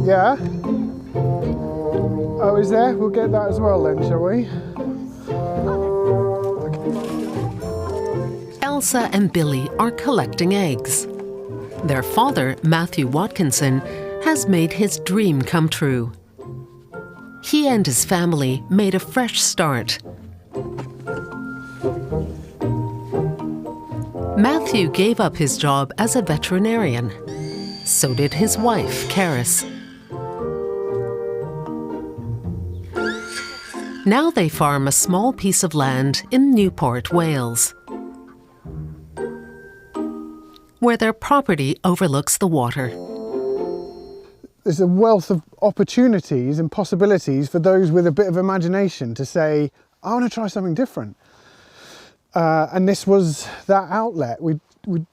Yeah? Oh, is there? We'll get that as well then, shall we? Elsa and Billy are collecting eggs. Their father, Matthew Watkinson, has made his dream come true. He and his family made a fresh start. Matthew gave up his job as a veterinarian. So did his wife, Caris. Now they farm a small piece of land in Newport, Wales, where their property overlooks the water. There's a wealth of opportunities and possibilities for those with a bit of imagination to say, I want to try something different. And this was that outlet. We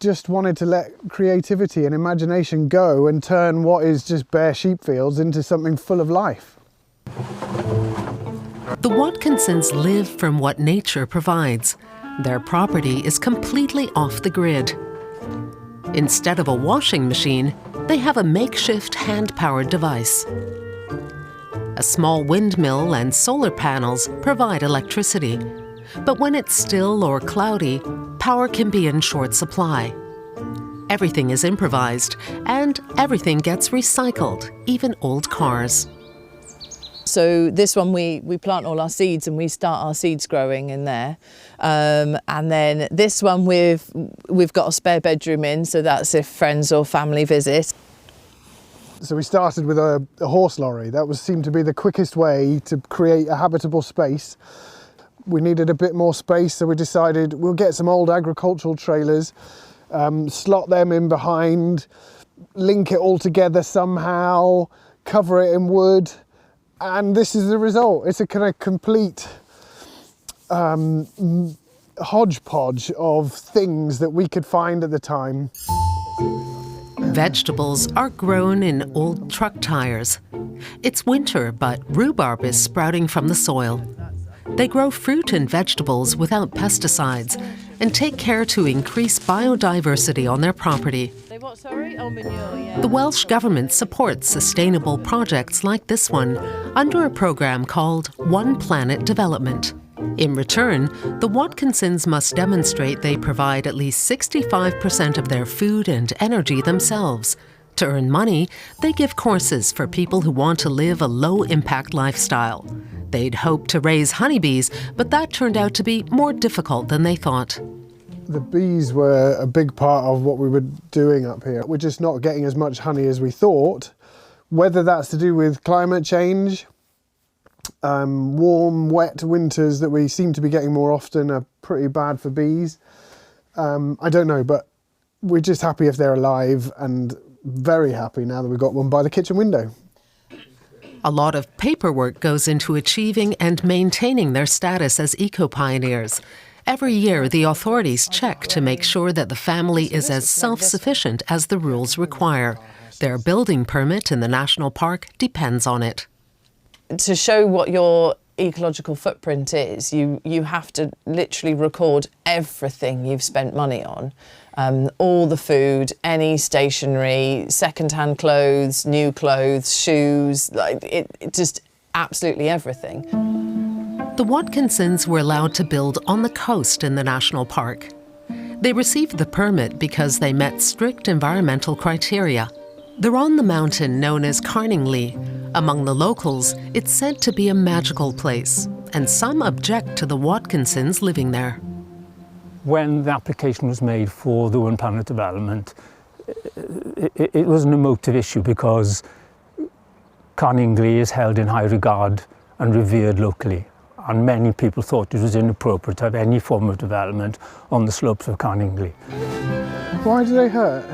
just wanted to let creativity and imagination go and turn what is just bare sheep fields into something full of life. The Watkinsons live from what nature provides. Their property is completely off the grid. Instead of a washing machine, they have a makeshift hand-powered device. A small windmill and solar panels provide electricity. But when it's still or cloudy, power can be in short supply. Everything is improvised, and everything gets recycled, even old cars. So this one we plant all our seeds and we start our seeds growing in there. And then this one we've got a spare bedroom in, so that's if friends or family visit. So we started with a horse lorry. That seemed to be the quickest way to create a habitable space. We needed a bit more space, so we decided we'll get some old agricultural trailers, slot them in behind, link it all together somehow, cover it in wood. And this is the result. It's a kind of complete hodgepodge of things that we could find at the time. Vegetables are grown in old truck tires. It's winter, but rhubarb is sprouting from the soil. They grow fruit and vegetables without pesticides and take care to increase biodiversity on their property. The Welsh Government supports sustainable projects like this one under a programme called One Planet Development. In return, the Watkinsons must demonstrate they provide at least 65% of their food and energy themselves. To earn money, they give courses for people who want to live a low-impact lifestyle. They'd hoped to raise honeybees, but that turned out to be more difficult than they thought. The bees were a big part of what we were doing up here. We're just not getting as much honey as we thought. Whether that's to do with climate change, warm, wet winters that we seem to be getting more often are pretty bad for bees. I don't know, but we're just happy if they're alive and very happy now that we've got one by the kitchen window. A lot of paperwork goes into achieving and maintaining their status as eco-pioneers. Every year, the authorities check to make sure that the family is as self-sufficient as the rules require. Their building permit in the national park depends on it. To show what your ecological footprint is, you have to literally record everything you've spent money on. All the food, any stationery, second-hand clothes, new clothes, shoes, it just absolutely everything. The Watkinsons were allowed to build on the coast in the national park. They received the permit because they met strict environmental criteria. They're on the mountain known as Carningley. Among the locals, it's said to be a magical place, and some object to the Watkinsons living there. When the application was made for the One Planet development, it was an emotive issue because Carningley is held in high regard and revered locally, and many people thought it was inappropriate to have any form of development on the slopes of Carningley. Why do they hurt?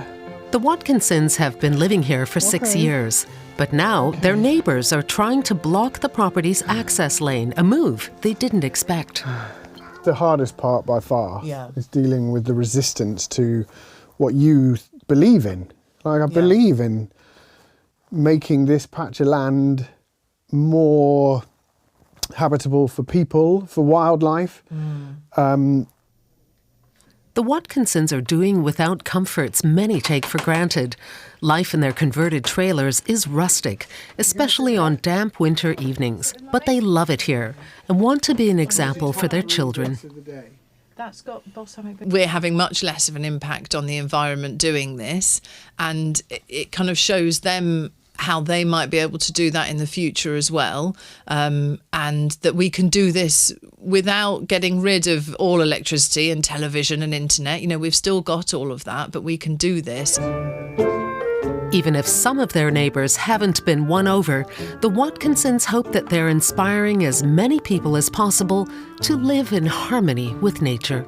The Watkinsons have been living here for 6 years, but now their neighbours are trying to block the property's access lane, a move they didn't expect. The hardest part by far is dealing with the resistance to what you believe in. Like I believe in making this patch of land more habitable for people, for wildlife. The Watkinsons are doing without comforts many take for granted. Life in their converted trailers is rustic, especially on damp winter evenings. But they love it here and want to be an example for their children. We're having much less of an impact on the environment doing this, and it kind of shows them how they might be able to do that in the future as well, and that we can do this without getting rid of all electricity and television and internet. You know, we've still got all of that, but we can do this. Even if some of their neighbours haven't been won over, the Watkinsons hope that they're inspiring as many people as possible to live in harmony with nature.